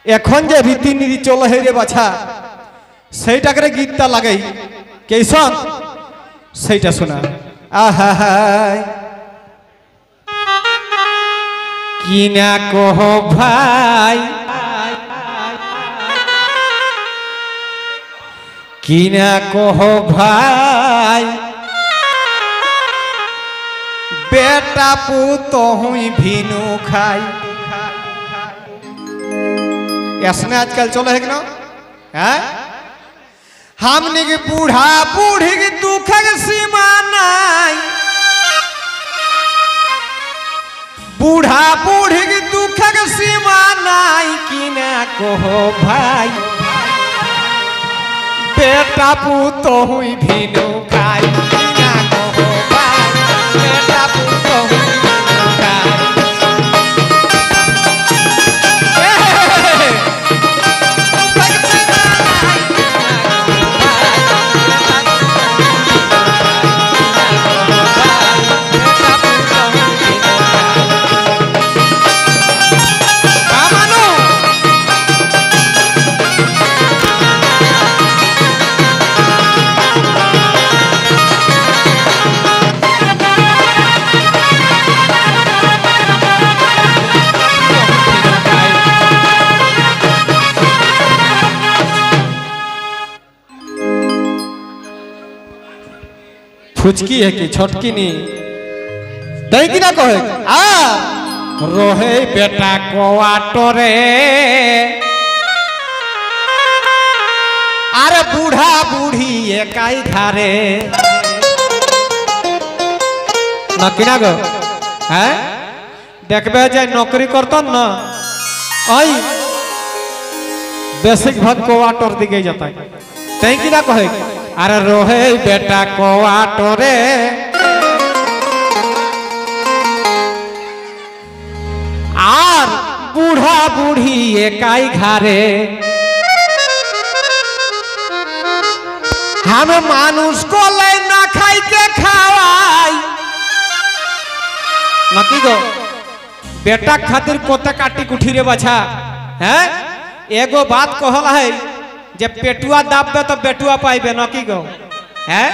এখন যে রীতিনীতি চলে হে রে বাছা সেইটাকে গীতটা লাগাই কেসন সেইটা শোনা। আহা কি না কহ ভাই, কি না কহ ভাই, बेटा पुतो हुई भीनू खाई। ऐसने आजकल चलो है कि ना है? हमने के बूढ़ा बूढ़ी की दुख की सीमा नहीं, बूढ़ा बूढ़ी की दुख की सीमा नहीं। कि ना कहो भाई बेटा पुतो हुई भीनू खाई। कि ना कहो भाई बेटा पुतो हुई भीनू खाई। फुचकी है कि छोटकी नी दही की ना कहे आ रोहे बेटा कोआटोरे। अरे बूढ़ा बूढ़ी एकाई घारे न कि ना गो है देखबे जे नौकरी करतन न आई बेसिक भाग कोआटोर दिखे जाता है दही की ना कहे। अरे रोहे बेटा कोआटोरे आर बूढ़ा बूढ़ी एकाई घारे। हम मानुष को ले ना खाई के खावाई नकी गो बेटा खातिर कोता काटी कुठी रे बछा है। एगो बात कहला है जे पेटुआ दाबे तो बेटुआ पाइबे न की गो है।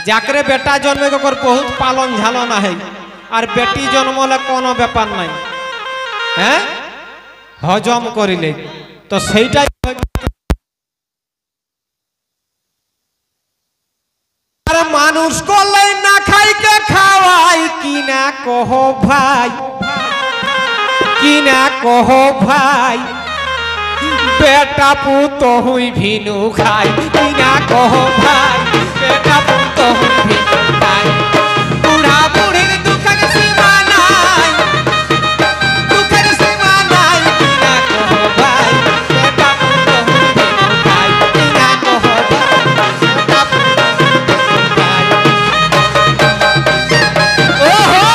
जाकरे बेटा जन्मे को बहुत पालन झालन है और बेटी जन्मले कोनो व्यापार नहीं है हजम करिले तो सेटा अरे मानुष को ले ना खाई के खावाई। कि ना कहो भाई, कि ना कहो भाई बेटा पुतो हुई भीनू खाई। कि ना कहो भाई बेटा पुतो हुई भीनू खाई। बूढ़ा बूढ़ी दुख की सीमा नहीं, दुख की सीमा नहीं। कि ना कहो भाई बेटा पुतो हुई भीनू खाई। कि ना कहो भाई बेटा पुतो हुई भीनू खाई। ओ हो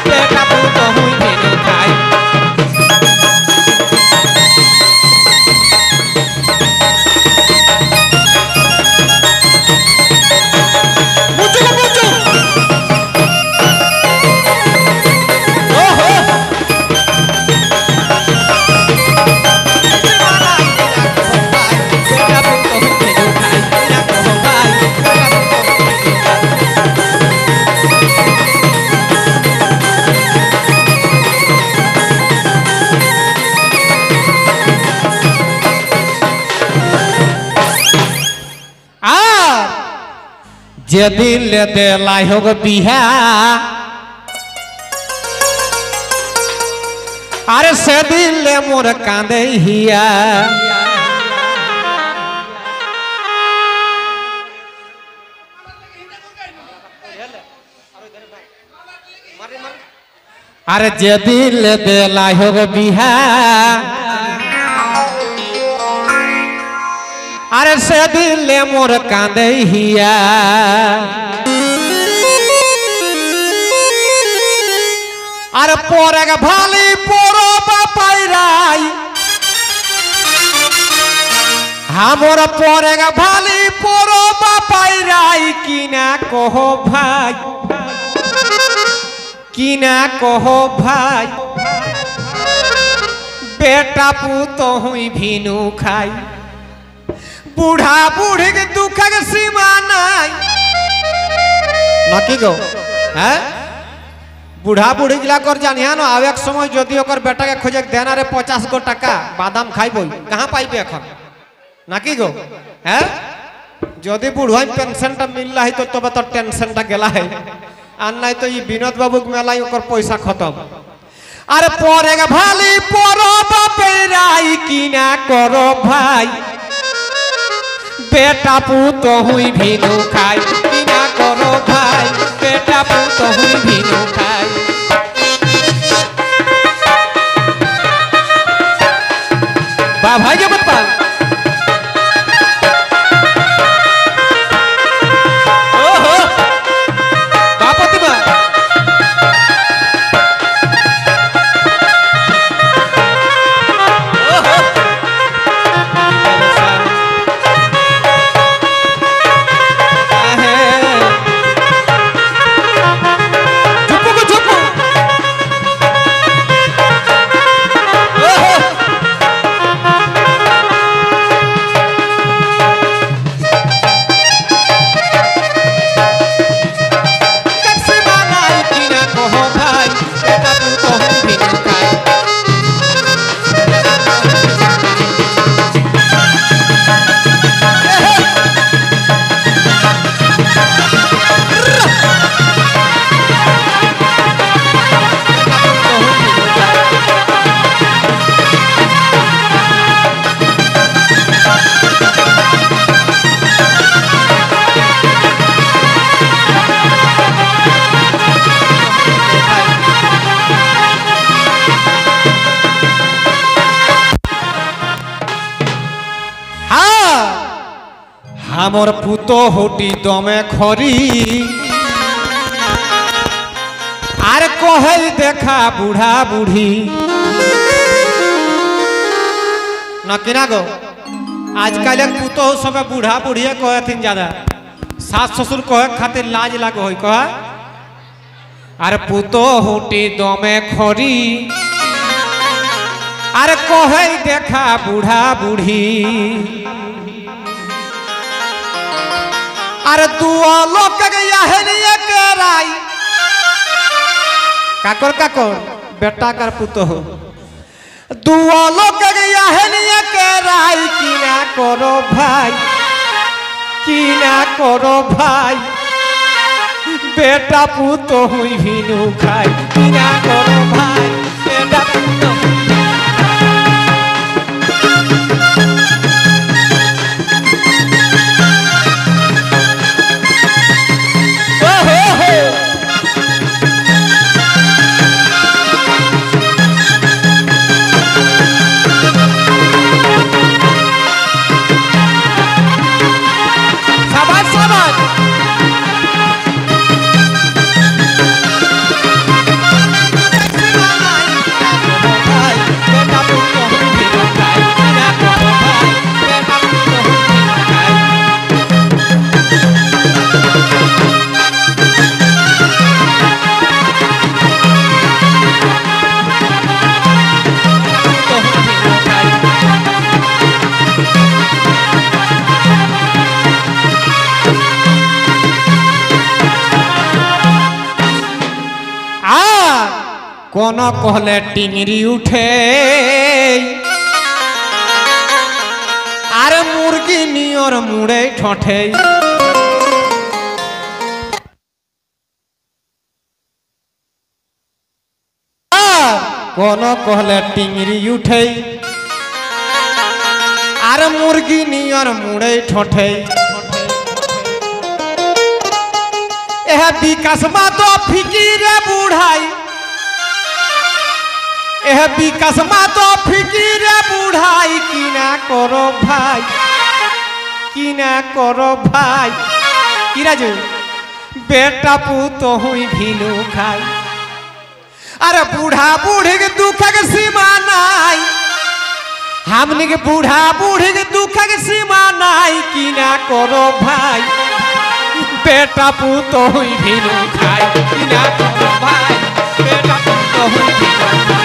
बेटा पुतो हुई भीनू खाई। जे दिन ले दे लाई होग बिहा अरे से दिन ले मोर कांदे हिया। अरे जे दिन ले दे लाई होग बिहा अरे से दिन ले मोर कांदे हिया। अरे पोरेगा भाली पोरो बापाई हमोर पोरेगा भाली पोरो बाप पायराई की ना कहो भाई की ना कहो भाई बेटा पूतो हुई भीनू खाई बूढ़ा बूढ़ी के दुख के सीमा नहीं नकी गो हैं बूढ़ा बूढ़ी गिला कर जानिया न आवे समय जदि ओकर बेटा के खोजे देना रे 50 गो टका बादाम खाइबो कहां पाइबे एखन नाकी गो हैं जदि बूढ़ा पेंशन टा मिल रहा है तो तब तो टेंशन टा गेला है आ नहीं तो ये विनोद बाबू के मेला ओकर पैसा खत्म अरे परेगा भाली परो बापेराई की ना करो भाई बेटा पूतो हुई भीनू खाई की ना करो भाई बेटा पूतो हुई भीनू खाई बा भाई के मत पाल ओहो बापति बा हमर पुतो होटी दमे खरी आर कहे देखा बूढ़ा बूढ़ी न किना गो आजकल पुतो सब बूढ़ा बूढ़ी कहे ज्यादा सास ससुर कहे खातिर लाज लागो हो कह आर पुतो होटी दमे खरी आर कहे देखा बूढ़ा बूढ़ी अरे दुआ लोग के राई काकर काकर बेटा कर पुतो हो दुआ लोग के राई की ना करो भाई की ना करो भाई बेटा पुतो हुई भीनू खाई की ना करो भाई बेटा पुतो कोना कहले टिंगरी उठे आरे मुर्गी नियर मुड़े ठठे कोना कहले टिंगरी उठे आरे मुर्गी नियर मुड़े ठठे एह विकास मा तो फिकीरे बुढ़ाई एह विकास मा तो फिकीरे बुढ़ाई की ना करो भाई की ना करो भाई की राजू बेटा पूतो हुई भीनू खाई अरे बूढ़ा बूढ़ी के दुख के सीमा नाई हमने के बूढ़ा बूढ़ी के दुख के सीमा नाई की ना करो भाई বেটা পুতো হই ভিনু খাই কিনা কহ ভাই বেটা পুতো হই ভিনু খাই